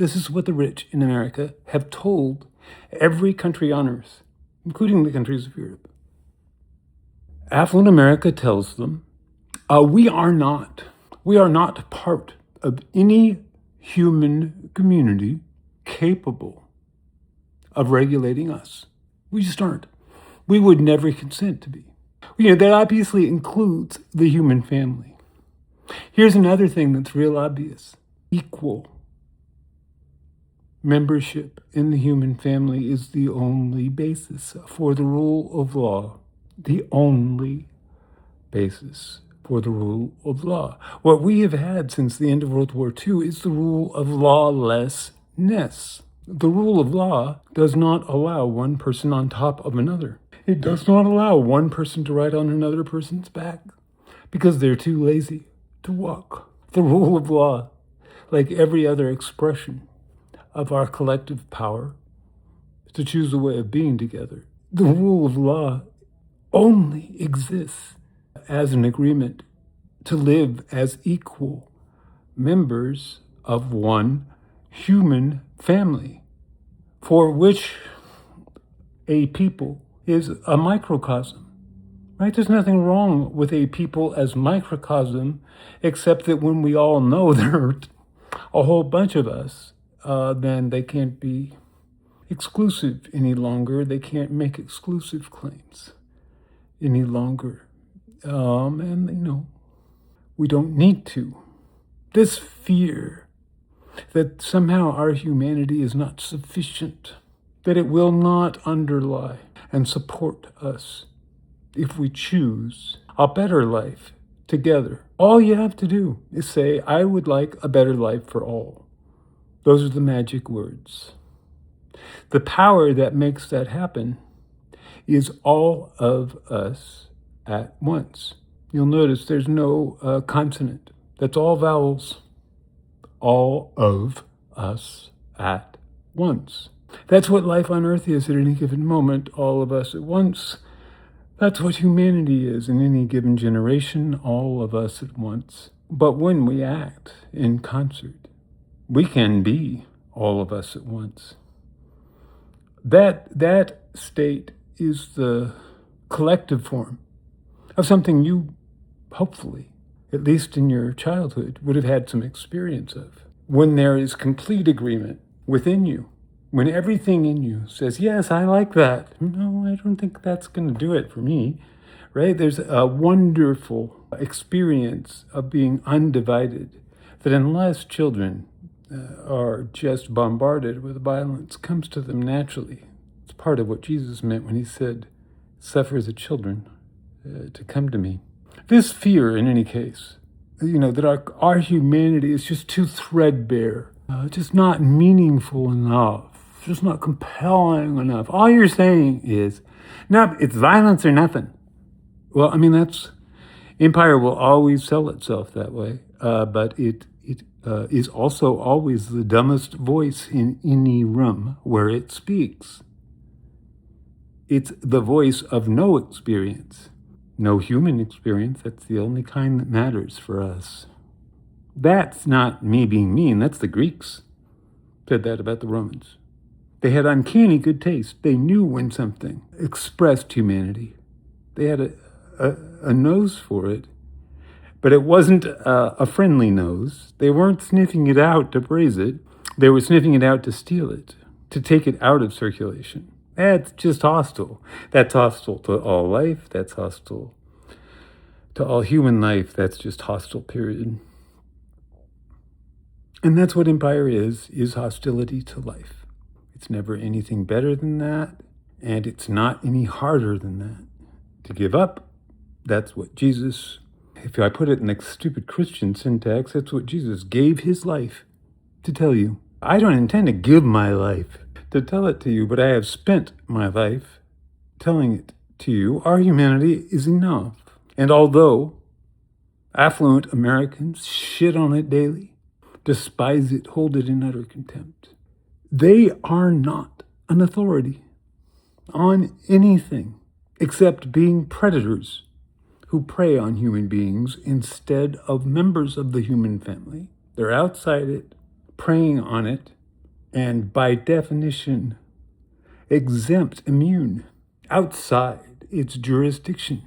This is what the rich in America have told every country on earth, including the countries of Europe. Affluent America tells them, we are not part of any human community capable of regulating us. We just aren't. We would never consent to be. That obviously includes the human family. Here's another thing that's real obvious. Equal membership in the human family is the only basis for the rule of law. The only basis for the rule of law. What we have had since the end of World War II is the rule of lawlessness. The rule of law does not allow one person on top of another. It does not allow one person to ride on another person's back because they're too lazy to walk. The rule of law, like every other expression of our collective power to choose a way of being together, the rule of law only exists as an agreement to live as equal members of one human family, for which a people is a microcosm, right? There's nothing wrong with a people as microcosm, except that when we all know there are a whole bunch of us, then they can't be exclusive any longer. They can't make exclusive claims any longer. And we don't need to. This fear that somehow our humanity is not sufficient, that it will not underlie and support us if we choose a better life together. All you have to do is say, I would like a better life for all. Those are the magic words. The power that makes that happen is all of us at once. You'll notice there's no consonant. That's all vowels. All of us at once. That's what life on earth is at any given moment, all of us at once. That's what humanity is in any given generation, all of us at once. But when we act in concert, we can be all of us at once. That state is the collective form of something you, hopefully, at least in your childhood, would have had some experience of. When there is complete agreement within you, when everything in you says, yes, I like that. No, I don't think that's going to do it for me, right? There's a wonderful experience of being undivided that unless children are just bombarded with violence, comes to them naturally. It's part of what Jesus meant when he said, suffer the children to come to me. This fear, in any case, that our humanity is just too threadbare, just not meaningful enough, just not compelling enough. All you're saying is, no, it's violence or nothing. Well, that's empire will always sell itself that way, but it is also always the dumbest voice in any room where it speaks. It's the voice of no experience. No human experience. That's the only kind that matters for us. That's not me being mean. That's the Greeks said that about the Romans. They had uncanny good taste. They knew when something expressed humanity. They had a nose for it, but it wasn't a friendly nose. They weren't sniffing it out to praise it. They were sniffing it out to steal it, to take it out of circulation. That's just hostile. That's hostile to all life. That's hostile to all human life. That's just hostile, period. And that's what empire is hostility to life. It's never anything better than that, and it's not any harder than that. To give up, that's what Jesus, if I put it in a stupid Christian syntax, that's what Jesus gave his life to tell you. I don't intend to give my life to tell it to you, but I have spent my life telling it to you. Our humanity is enough. And although affluent Americans shit on it daily, despise it, hold it in utter contempt, they are not an authority on anything except being predators who prey on human beings instead of members of the human family. They're outside it, preying on it, and by definition, exempt, immune, outside its jurisdiction.